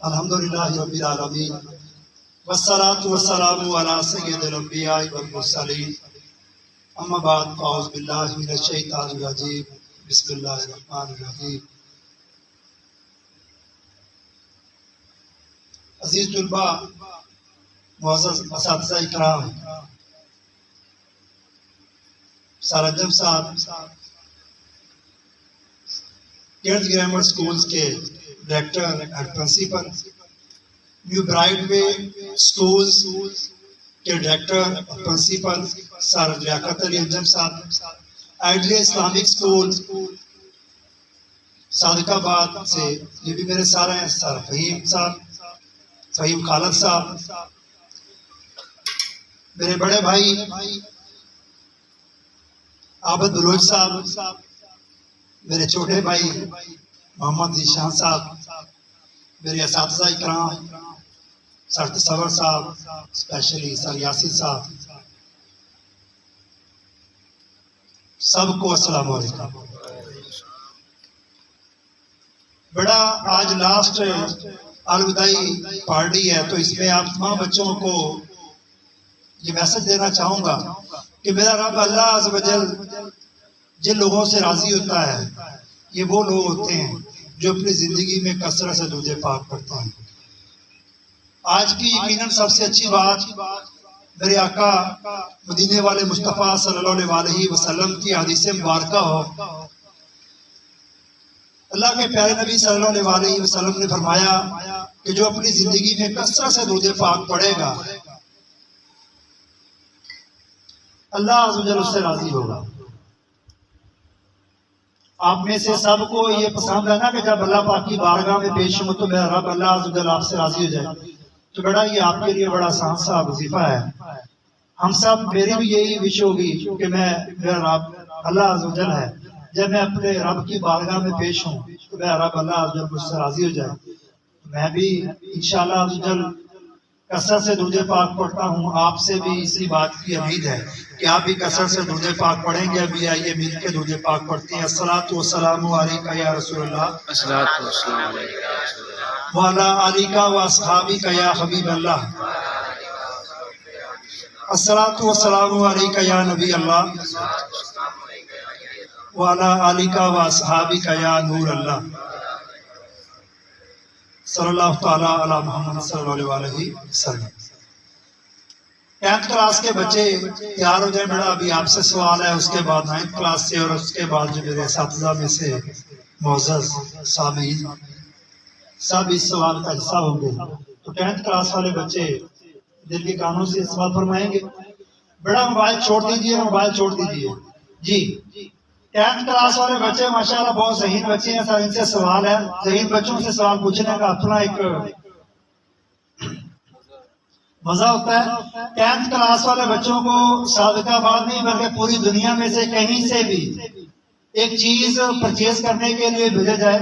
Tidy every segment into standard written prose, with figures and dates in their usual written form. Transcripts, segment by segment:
अल्हम्दुलिल्लाहि रब्बिल आलमीन वस्सलातु वस्सलामु अला सय्यिदिल अंबिया वल मुरसलीन अम्मा बाद फ़अऊज़ु बिल्लाहि मिनश शैतानिर रजीम बिस्मिल्लाहिर रहमानिर रहीम। अज़ीज़ तुलबा, मुअज़्ज़ज़ असातिज़ा इकराम, सरअंजुम साहब 10th ग्रामर स्कूल्स के director and principal, new bright way schools के डायरेक्टर और प्रिंसिपल सर लियाकत अली अंजुम साहब, आइडिया इस्लामिक स्कूल सादिकाबाद से ये भी मेरे सारे हैं, सर फहीम साहब, फहीम खालिद साहब, मेरे बड़े भाई आबद बलोच साहब, मेरे छोटे भाई मोहम्मद ज़ीशान साहब, मेरे असातिज़ा इकराम सर तसव्वुर साहब, स्पेशली सर यासिर साहब, सबको अस्सलाम वालेकुम। बड़ा आज लास्ट अलविदाई पार्टी है, तो इसमें आप तमाम बच्चों को ये मैसेज देना चाहूँगा कि मेरा रब अल्लाह अज़्ज़ व जल जिन लोगों से राज़ी होता है, ये वो लोग होते हैं जो अपनी ज़िंदगी में कसरत से दूध पाक पढ़ते हैं। आज की यकीनन सबसे अच्छी बात मेरे आका मदीने वाले मुस्तफ़ा सल्लल्लाहु अलैहि वसल्लम की हदीस मुबारका हो। अल्लाह के प्यारे नबी सल्लल्लाहु अलैहि वसल्लम ने फरमाया कि जो अपनी ज़िंदगी में कसरत से दूध पाक पढ़ेगा, अल्लाह अज़्ज़ व जल उससे राज़ी होगा। आप में से सबको ये पसंद है ना कि जब अल्लाह पाक की बारगाह में पेश हो तो मेरा रब अल्लाह अज़्ज़ व जल आपसे राज़ी हो जाए। तो बड़ा ये आपके लिए बड़ा आसान सा वजीफा है। हम सब, मेरी भी यही विश होगी कि मेरा रब अल्लाह अज़्ज़ व जल है, जब मैं अपने रब की बारगाह में पेश हूँ तो मेरा रब अल्लाह अज़्ज़ व जल मुझसे राज़ी हो जाए। मैं भी इंशाअल्लाह अज़्ज़ व जल कसरत से दूध पाक पढ़ता हूँ। आपसे भी इसी बात की उम्मीद है कि आप भी कसरत से दूध पाक पढ़ेंगे। अभी आइए मिल के दूध पाक पढ़ते हैं। अस्सलातु वस्सलामु अलैका या रसूलल्लाह, अस्सलातु वस्सलामु अलैका व अला आलिका व अस्हाबिका या हबीबल्लाह, अस्सलातु वस्सलामु अलैका या नबी अल्लाह व अला आलिका व अस्हाबिका या नूर अल्लाह, सल्लल्लाहु तआला अला मुहम्मद सल्लल्लाहु अलैहि वसल्लम। 10th क्लास के बच्चे तैयार हो जाए। बड़ा अभी आपसे सवाल है, उसके बाद 9th क्लास से, और उसके बाद जो मेरे साथिज़ा में से मुअज़्ज़ज़ सामीन सब इस सवाल का हिस्सा होंगे। तो 10th क्लास वाले बच्चे दिल के कानों से सवाल फरमाएंगे। बड़ा मोबाइल छोड़ दीजिए, मोबाइल छोड़ दीजिए जी। 10th क्लास वाले बच्चे माशाल्लाह बहुत ज़हीन बच्चे हैं। सर इनसे सवाल है, ज़हीन बच्चों से सवाल पूछने का अपना एक मजा होता है। 10th क्लास वाले बच्चों को सादिकाबाद नहीं बल्कि पूरी दुनिया में से कहीं से भी एक चीज परचेज करने के लिए भेजा जाए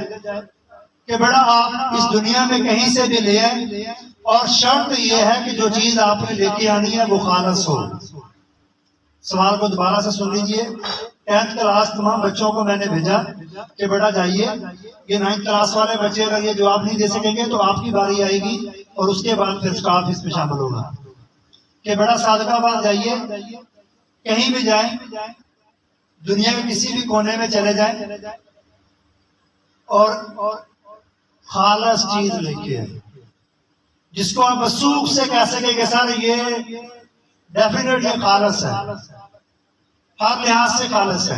कि बड़ा आप इस दुनिया में कहीं से भी ले आए, और शर्त यह है कि जो चीज आपने लेके आनी है वो खालस हो। सवाल को दोबारा से सुन लीजिए। 10th क्लास तमाम बच्चों को मैंने भेजा कि बेटा जाइए, ये 9th क्लास वाले बच्चे अगर ये जवाब नहीं दे सकेंगे तो आपकी बारी आएगी, और उसके बाद फिर स्टाफ इसमें शामिल होगा कि बेटा सादिकाबाद जाइए, कहीं भी जाए, दुनिया के किसी भी कोने में चले जाए और खालस चीज लेके आए, जिसको आप वसूख से कह सकेंगे सर ये डेफिनेटली खालस है, हर लिहाज से खालस है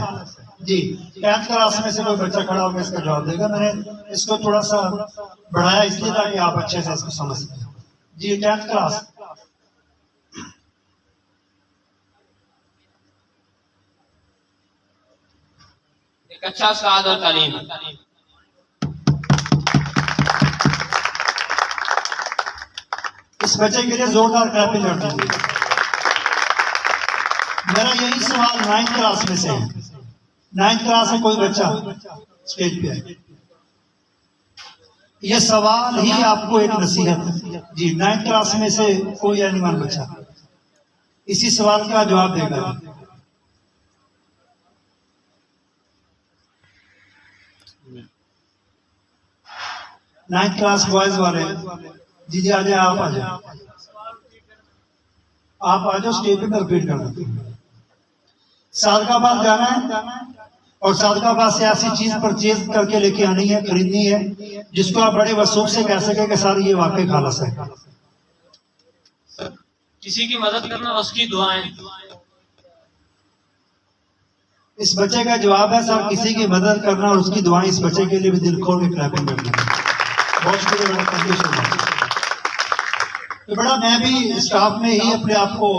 जी। 10th क्लास में से कोई बच्चा खड़ा होकर इसका जवाब देगा। मैंने इसको थोड़ा सा बढ़ाया इसलिए ताकि आप अच्छे से इसको समझ सकें जी। 10th क्लास एक अच्छा उस्ताद और तालीम। इस बच्चे के लिए जोरदार क्लैपिंग कर दीजिए। मेरा यही सवाल 9th क्लास में से है। 9th क्लास में कोई बच्चा स्टेज पे है, ये सवाल ही आपको एक नसीहत है जी। 9th क्लास में से कोई एनिमल बच्चा इसी सवाल का जवाब देगा। 9th क्लास बॉयज वाले, जी जी आ जाए, आप आ जाए, आप आ जाओ, स्टेज पे रिपीट कर देते हैं। सादकाबाद जाना है और सादकाबाद से ऐसी चीज परचेज करके लेके आनी है, खरीदनी है, जिसको आप बड़े वसूख से कह सके कि सर ये वाकई खालस है। किसी की मदद करना, उसकी दुआएं। इस बच्चे का जवाब है सर, किसी की मदद करना और उसकी दुआएं। इस बच्चे के लिए भी दिल खोल के क्लैपिंग करनी है। बहुत शुक्रिया बड़ा, थैंक यू सो मच। तो बड़ा मैं भी स्टाफ में ही अपने आप को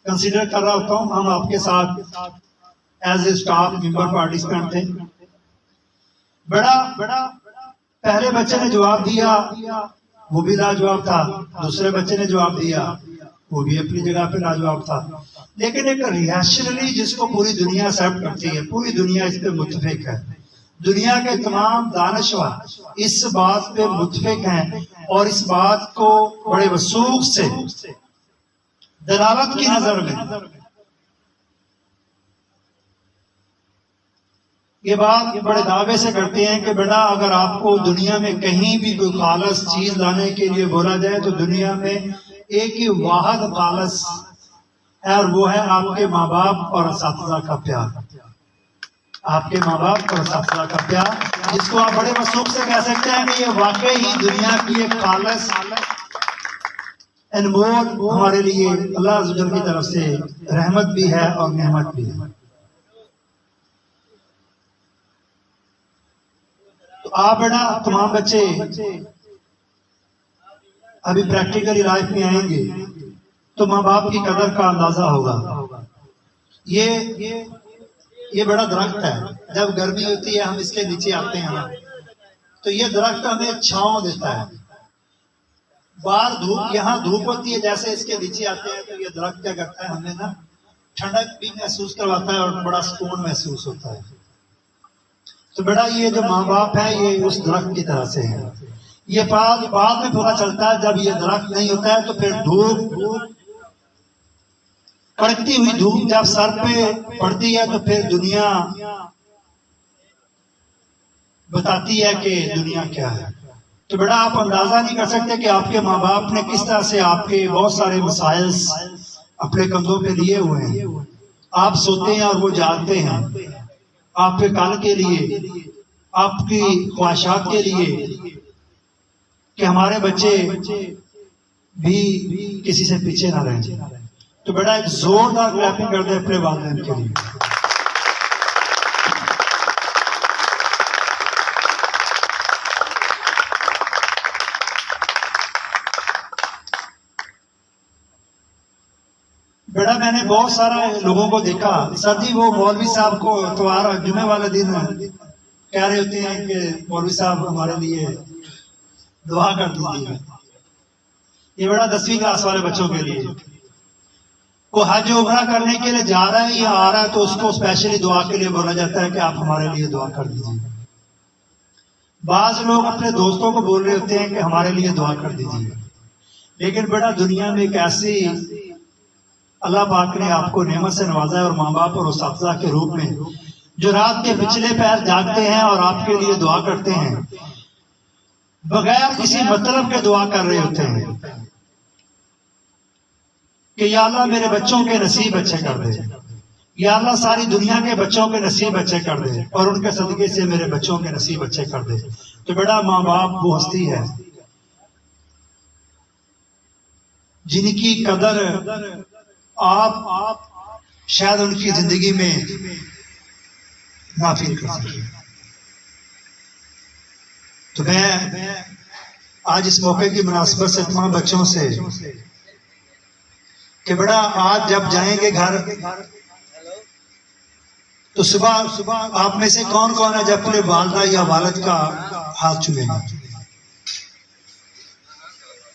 कंसीडर कर रहा होता हूँ। हम आपके साथ as a staff member participant थे। बड़ा पहले बच्चे ने जवाब दिया, वो भी लाजवाब था। दूसरे बच्चे ने जवाब दिया, वो भी अपनी जगह पे लाजवाब था। लेकिन एक रिएक्शनली जिसको पूरी दुनिया एक्सेप्ट करती है, पूरी दुनिया इस पे मुत्तफिक है, दुनिया के तमाम दानिशवर इस बात पे मुत्तफिक हैं और इस बात को बड़े वसूख से दलालत की नजर में ये बात बड़े दावे से करते हैं कि बेटा अगर आपको दुनिया में कहीं भी कोई खालस चीज लाने के लिए बोला जाए तो दुनिया में एक ही वाहद खालस है और वो है आपके माँ बाप और असातिज़ा का प्यार। आपके माँ बाप और असातिज़ा का प्यार, जिसको आप बड़े वसूख से कह सकते हैं कि ये वाकई ही दुनिया की एक खालस अनमोल हमारे लिए अल्लाह अज़्ज़ वजल की तरफ से रहमत भी है और नेमत भी है। तो आप बेटा तमाम बच्चे अभी प्रैक्टिकली लाइफ में आएंगे तो माँ बाप की कदर का अंदाजा होगा। ये बड़ा दरख्त है, जब गर्मी होती है हम इसके नीचे आते हैं ना, तो ये दरख्त हमें छांव देता है। बाहर धूप, यहाँ धूप होती है, जैसे इसके नीचे आते हैं तो ये दरख्त क्या करता है, हमें ना ठंडक भी महसूस करवाता है और बड़ा सुकून महसूस होता है। तो बेटा ये जो माँ बाप है ये उस दरख्त की तरह से है। ये बाद में पता चलता है, जब ये दरख्त नहीं होता है तो फिर धूप, कड़कती हुई धूप जब सर पे पड़ती है तो फिर दुनिया बताती है कि दुनिया क्या है। तो बेटा आप अंदाजा नहीं कर सकते कि आपके माँ बाप ने किस तरह से आपके बहुत सारे मसाइल अपने कंधों पे लिए हुए हैं। आप सोते हैं और वो जागते हैं आपके कल के लिए, आपकी ख्वाहिशात के लिए कि हमारे बच्चे भी किसी से पीछे ना रहें। तो बेटा एक जोरदार क्लैपिंग कर दे अपने वालिदैन के लिए। बेटा मैंने बहुत सारा लोगों को देखा, सर जी वो मौलवी साहब को इतवार जुमे वाले दिन कह रहे होते हैं कि मौलवी साहब हमारे लिए दुआ कर दीजिए। ये बेटा 10वीं क्लास वाले बच्चों के लिए, वो हज उम्रा करने के लिए जा रहा है या आ रहा है तो उसको स्पेशली दुआ के लिए बोला जाता है कि आप हमारे लिए दुआ कर दीजिए। बाज लोग अपने दोस्तों को बोल रहे होते हैं कि हमारे लिए दुआ कर दीजिए। लेकिन बेटा दुनिया में एक ऐसी अल्लाह पाक ने आपको नेमत से नवाजा है और माँ बाप और उस्ताद के रूप में जो रात के पिछले पैर जागते हैं और आपके लिए दुआ करते हैं, बगैर किसी मतलब के दुआ कर रहे होते हैं कि या अल्लाह मेरे बच्चों के नसीब अच्छे कर दे, या अल्लाह सारी दुनिया के बच्चों के नसीब अच्छे कर दे और उनके सदके से मेरे बच्चों के नसीब अच्छे कर दे। तो बेटा माँ बाप वो हस्ती है जिनकी कदर आप शायद उनकी जिंदगी में ना फील कर सके। तो मैं आज इस मौके की मुनासिबत से तमाम बच्चों से कि बेटा आज जब जाएंगे घर तो सुबह आप में से कौन कौन है जब अपने वालदा या वालिद का हाथ चूमेगा?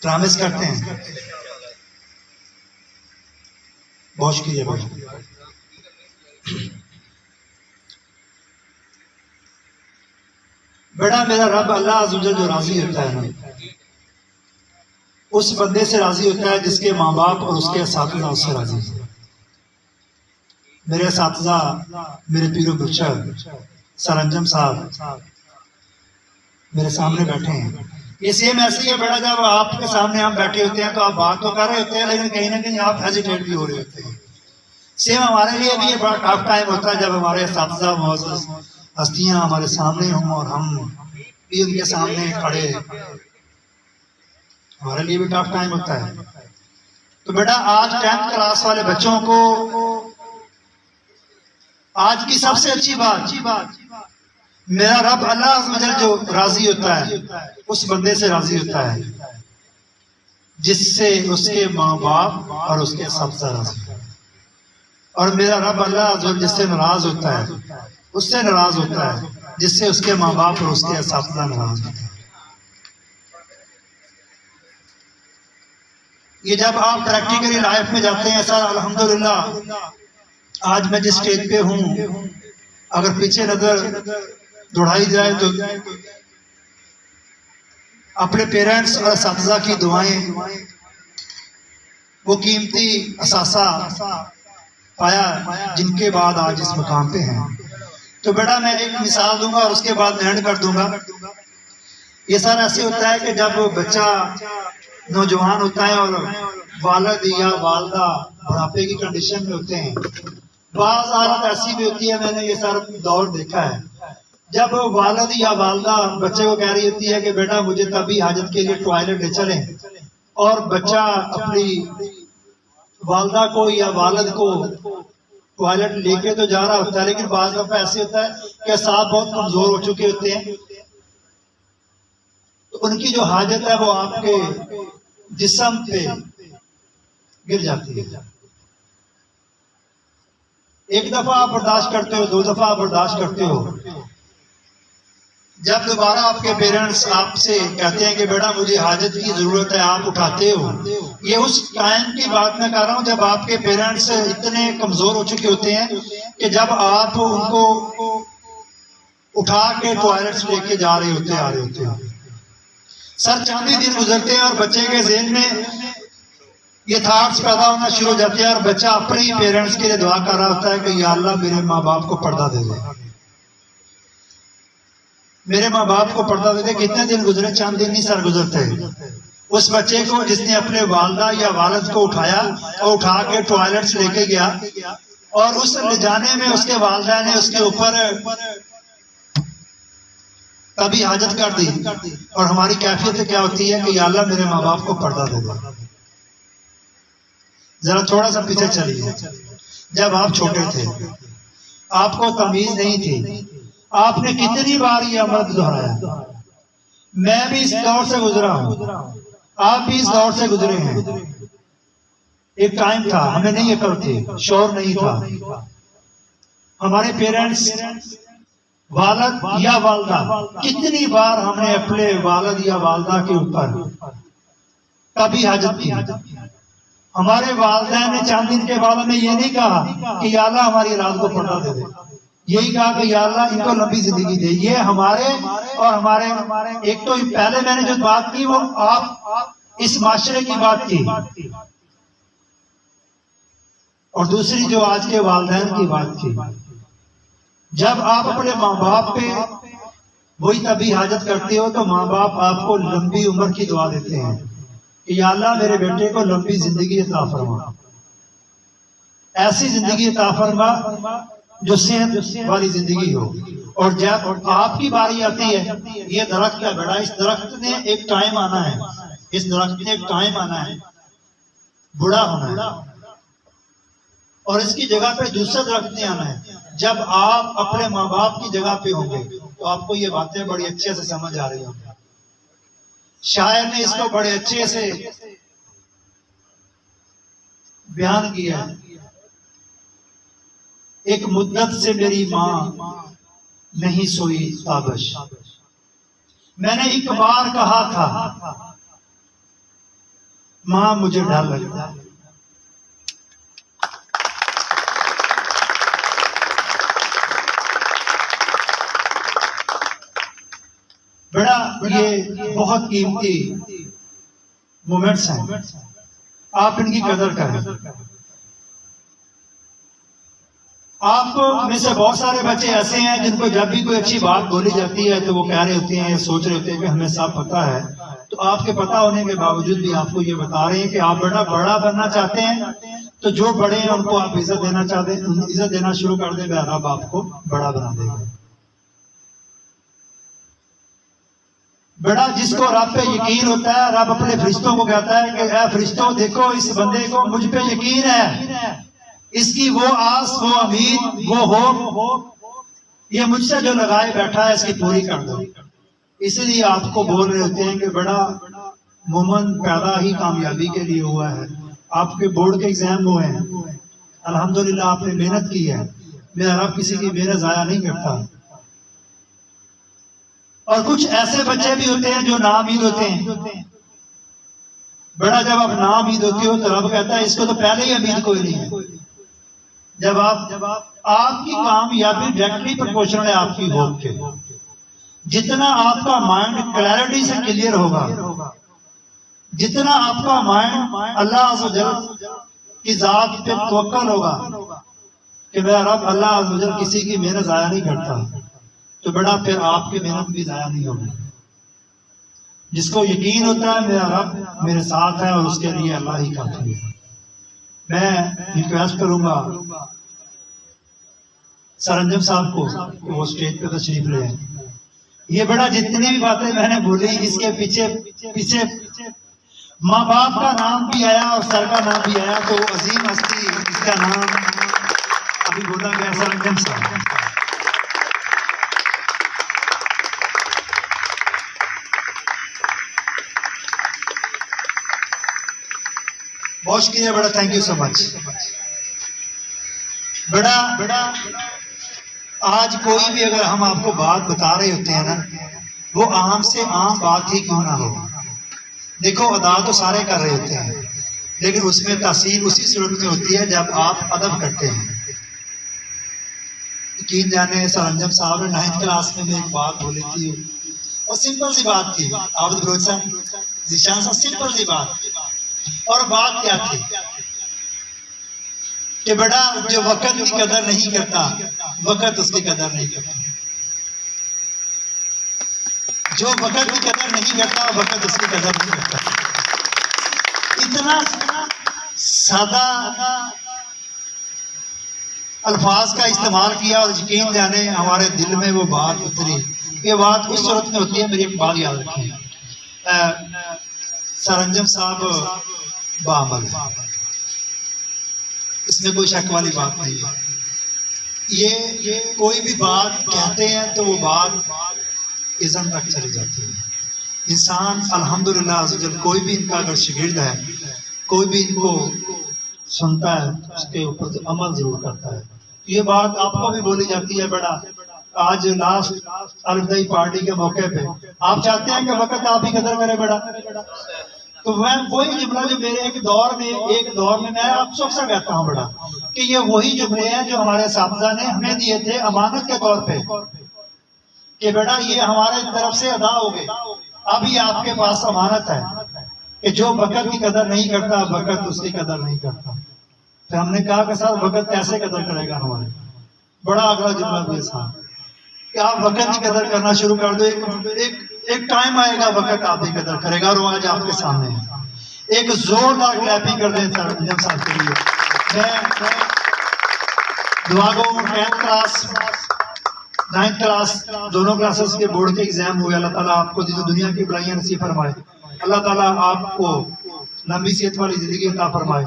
प्रॉमिस करते हैं? बहुत शुक्रिया भाई। बेटा मेरा रब अल्लाह अज़्ज़ वजल जो राजी होता है ना, उस बंदे से राजी होता है जिसके माँ बाप और उसके असातिज़ा उससे राजी है। मेरे असातिज़ा मेरे पीरो बुचर सरंजम साहब मेरे सामने बैठे हैं। ये सेम ऐसे ही है बेटा, जब आपके सामने हम बैठे होते हैं तो आप बात तो कर रहे होते हैं, लेकिन कहीं ना कहीं आप हेजिटेट भी हो रहे होते हैं। सेम हमारे लिए भी ये बड़ा टफ टाइम होता है जब हमारे साथी मौजूद हस्तियां हमारे सामने हों और हम भी उनके सामने खड़े, हमारे लिए भी टफ टाइम होता है। तो बेटा आज 10th क्लास वाले बच्चों को आज की सबसे अच्छी बात, मेरा रब अल्लाह अज़्ज़ वजल जो राजी होता है उस बंदे से राजी होता है जिससे उसके माँ बाप और उसके सबसे राजी होता है। और मेरा रब अल्लाह अज़्ज़ वजल जिससे नाराज होता है उससे नाराज होता है जिससे उसके माँ बाप और उसके सबसे नाराज होता है। ये जब आप प्रैक्टिकली लाइफ में जाते हैं सर, अल्हम्दुलिल्लाह आज मैं जिस स्टेज पे हूँ, अगर पीछे नजर दौड़ाई जाए तो अपने पेरेंट्स और असातिज़ा की दुआएं, वो कीमती असासा पाया जिनके बाद आज इस मुकाम पे हैं। तो बेटा मैं एक मिसाल दूंगा और उसके बाद एंड कर दूंगा। ये सारा ऐसे होता है कि जब बच्चा नौजवान होता है और वालिद या वालदा बुढ़ापे की कंडीशन में होते हैं, बाज़ हालत ऐसी भी होती है, मैंने ये सारा दौर देखा है, जब वालिद या वालदा बच्चे को कह रही होती है कि बेटा मुझे तभी हाजत के लिए टॉयलेट ले चलें, और बच्चा अपनी वालदा को या वालिद को टॉयलेट लेके तो जा रहा होता है, लेकिन बाज़ दफा ऐसे होता है कि साहब बहुत कमजोर हो चुके होते हैं, तो उनकी जो हाजत है वो आपके जिस्म पे गिर जाती है। एक दफा आप बर्दाश्त करते हो, 2 दफा आप बर्दाश्त करते हो, जब दोबारा आपके पेरेंट्स आपसे कहते हैं कि बेटा मुझे हाजत की जरूरत है, आप उठाते हो। ये उस टाइम की बात मैं कर रहा हूँ जब आपके पेरेंट्स इतने कमजोर हो चुके होते हैं कि जब आप उनको उठा के टॉयलेट्स लेके जा रहे होते आ रहे होते हैं। सर चांदी दिन गुजरते हैं और बच्चे के ज़हन में ये थॉट्स पैदा होना शुरू हो जाते हैं और बच्चा अपने ही पेरेंट्स के लिए दुआ कर रहा होता है कि या अल्लाह मेरे माँ बाप को पर्दा दे दे, मेरे माँ बाप को पर्दा दे दे। कितने दिन गुजरे? चंद दिन नहीं सर गुजरते। उस बच्चे को जिसने अपने वालदा या वालिद को उठाया और उठा के टॉयलेट्स लेके गया और उस ले जाने में उसके वालदा ने उसके ऊपर तभी हाजत कर दी, और हमारी कैफियत क्या होती है कि या अल्लाह मेरे माँ बाप को पर्दा दे दे। जरा थोड़ा सा पीछे चलिए, जब आप छोटे थे, आपको तमीज नहीं थी, आपने कितनी बार ये अमल दोहराया। मैं भी इस दौर से गुजरा हूं, आप भी इस दौर से गुजरे हैं। एक टाइम था हमें नहीं अकल थी, शोर नहीं था, हमारे पेरेंट्स वालिद या वालदा, कितनी बार हमने अपने वालिद या वालदा के ऊपर कभी हाजत की। हमारे वालिदैन ने चंद दिन के बाद में ये नहीं कहा कि या अल्लाह हमारी औलाद को पर्दा दे दे, यही कहा कि या अल्लाह इनको लंबी जिंदगी दे। ये हमारे और हमारे एक तो पहले मैंने जो बात की वो आप इस माशरे की बात की, और दूसरी जो आज के वालिदैन की बात की। जब आप अपने माँ बाप पे वही तभी हाजत करते हो तो माँ बाप आपको लंबी उम्र की दुआ देते हैं कि या अल्लाह मेरे बेटे को लंबी जिंदगी अता फरमा, ऐसी जिंदगी अता फरमा जो सेहत वाली जिंदगी हो। और जब आपकी बारी आती है, ये दरख्त क्या बड़ा, इस दरख्त ने एक टाइम आना है, इस दरख्त ने एक टाइम आना है, बूढ़ा होना है, और इसकी जगह पे दूसरा दरख्त नहीं आना है। जब आप अपने माँ बाप की जगह पे होंगे तो आपको ये बातें बड़ी अच्छे से समझ आ रही होंगी। शायर ने इसको बड़े अच्छे से बयान किया। एक मुद्दत से मेरी माँ नहीं सोई ताबश, मैंने एक बार कहा था माँ मुझे डर लगता है। बड़ा ये बहुत कीमती मोमेंट्स हैं, आप इनकी कदर करें। आप में से बहुत सारे बच्चे ऐसे हैं जिनको जब भी कोई अच्छी बात बोली जाती है तो वो कह रहे होते हैं, सोच रहे होते हैं कि हमें सब पता है, आपके पता होने के बावजूद भी आपको ये बता रहे हैं कि आप बड़ा बनना चाहते हैं, तो जो बड़े हैं उनको आप इज्जत देना चाहते हैं, इज्जत देना शुरू कर दें, रब आपको बड़ा बना देगा। बड़ा जिसको रब पे यकीन होता है, रब अपने फरिश्तों को कहता है कि ऐ फरिश्तों, देखो इस बंदे को मुझ पे यकीन है, इसकी वो आस, वो उम्मीद, वो होप ये मुझसे जो लगाए बैठा है, इसकी पूरी कर दो। इसलिए आपको बोल रहे होते हैं कि बड़ा मोमन पैदा ही कामयाबी के लिए हुआ है। आपके बोर्ड के एग्जाम हुए हैं, अल्हम्दुलिल्लाह आपने मेहनत की है, मेरा रब किसी की मेहनत जाया नहीं करता। और कुछ ऐसे बच्चे भी होते हैं जो नाउम्मीद होते हैं। बड़ा जब आप नाउम्मीद होते हो तो रब कहता है इसको तो पहले ही उम्मीद कोई नहीं है। जब आपकी कामयाबी डायरेक्टली प्रोपोर्शनल है आपकी होप के। जितना आपका माइंड क्लैरिटी से क्लियर होगा, जितना आपका माइंड अल्लाह अज़्ज़ वजल की जात पे तवक्कल होगा कि मेरा रब अल्लाह अज़्ज़ वजल किसी की मेहनत जाया नहीं करता, तो बड़ा फिर आपकी मेहनत भी जाया नहीं होगी। जिसको यकीन होता है मेरा रब मेरे साथ है और उसके लिए अल्लाह ही काफी है। मैं रिक्वेस्ट करूंगा सरंजम साहब को कि वो स्टेज पे तशरीफ ले आए। ये बड़ा जितनी भी बातें मैंने बोली, इसके पीछे पीछे माँ बाप का नाम भी आया और सर का नाम भी आया। तो अजीम हस्ती इसका नाम अभी बोला गया सरंजम साहब। बहुत शुक्रिया, बड़ा थैंक यू सो मच। बड़ा आज कोई भी अगर हम आपको बात बता रहे होते हैं ना, वो आम से आम बात ही क्यों ना हो। देखो अदा तो सारे कर रहे होते हैं, लेकिन उसमें तासीर उसी सूरत में होती है जब आप अदब करते हैं। यकीन जाने सरंजम साहब ने 9th क्लास में एक बात बोली थी और सिंपल सी बात थी। आबिद बलोच साहब, ज़ीशान साहब, सिंपल सी बात। और बात क्या थी कि बड़ा जो वक़्त की कदर नहीं करता, वक़्त उसकी कदर नहीं करता। जो वक़्त की कदर नहीं करता, वक़्त उसकी कदर नहीं करता। इतना सादा अल्फाज का इस्तेमाल किया और यकीन जाने हमारे दिल में वो बात उतरी। ये बात उस सूरत में होती है। मेरी एक बात याद रखिए, सरंजम साहब बामल, इसमें कोई शक वाली बात नहीं है। ये कोई भी बात कहते हैं तो वो बात इज़्ज़त तक चली जाती है। इंसान अल्हम्दुलिल्लाह अज़्ज़ल कोई भी इनका अगर शागिर्द है, कोई भी इनको सुनता है, उसके ऊपर अमल जरूर करता है। ये बात आपको भी बोली जाती है। बड़ा आज लास्ट अलविदाई पार्टी के मौके पे आप चाहते हैं कि वक़्त आप ही कदर करे। बड़ा तो मैं वही जुमला जो मेरे एक दौर में मैं आप सबसे कहता हूँ बड़ा कि ये वही जुमले हैं जो हमारे साथी ने हमें दिए थे अमानत के तौर पे कि बेटा ये हमारे तरफ से अदा हो गए, अभी आपके पास अमानत है कि जो वक़्त की कदर नहीं करता, वक़्त उसकी कदर नहीं करता। तो हमने कहा कि सर वक़्त कैसे कदर करेगा हमारे। बड़ा अगला जुमला भी था कि आप वक़्त की कदर करना शुरू कर दो, एक टाइम आएगा वक़्त आपकी कदर करेगा। और आज आपके सामने है। एक जोरदार क्लैपिंग कर दें सरंजम साहब के लिए। मैं दुआ गो 10th क्लास 9th क्लास दोनों क्लासेस के बोर्ड के एग्जाम हुए। अल्लाह ताला आपको दुनिया की बड़ाइयां नसीब फरमाए। अल्लाह ताला आपको लंबी सेहत वाली जिंदगी अता फरमाए।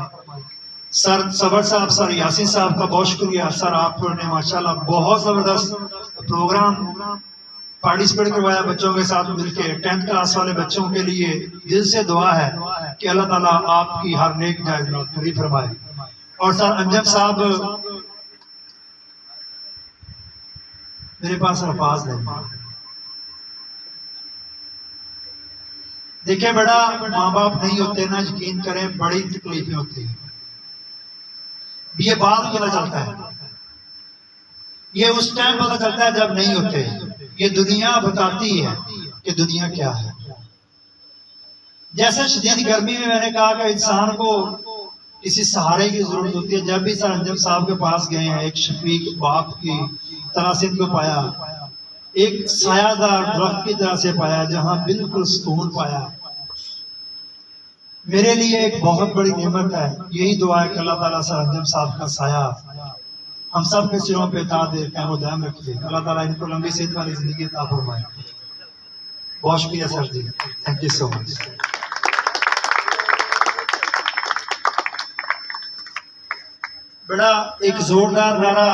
सर सबर साहब, सर यासीन साहब का बहुत शुक्रिया। सर आपने माशाल्लाह बहुत ज़बरदस्त प्रोग्राम पार्टिसिपेट करवाया बच्चों के साथ मिलके। 10th क्लास वाले बच्चों के लिए दिल से दुआ है कि अल्लाह ताला आपकी हर नेक जायज़ पूरी फरमाए। और सर अंजम साहब, मेरे पास अल्फाज नहीं। देखिए बड़ा माँ बाप नहीं होते ना, यकीन करें बड़ी तकलीफें होती हैं। ये बाद पता चलता है, ये उस टाइम पता चलता है जब नहीं होते। ये दुनिया बताती है कि दुनिया क्या है। जैसे शदीद गर्मी में मैंने कहा कि इंसान को किसी सहारे की जरूरत होती है। जब भी सर अंजम साहब के पास गए हैं, एक शफीक बाप की तरह से इनको पाया, एक सायादार दरख्त की तरह से पाया, जहाँ बिल्कुल सुकून पाया, मेरे लिए एक बहुत बड़ी नेमत है। यही दुआ है कि अल्लाह ताला सर अंजुम साहब का साया हम सब के सिरों पे तादे कायम दायम रखिए। अल्लाह ताला इनको लंबी सेहत वाली जिंदगी अता फरमाए। बहुत शुक्रिया sir ji, thank you so much. बड़ा एक जोरदार नारा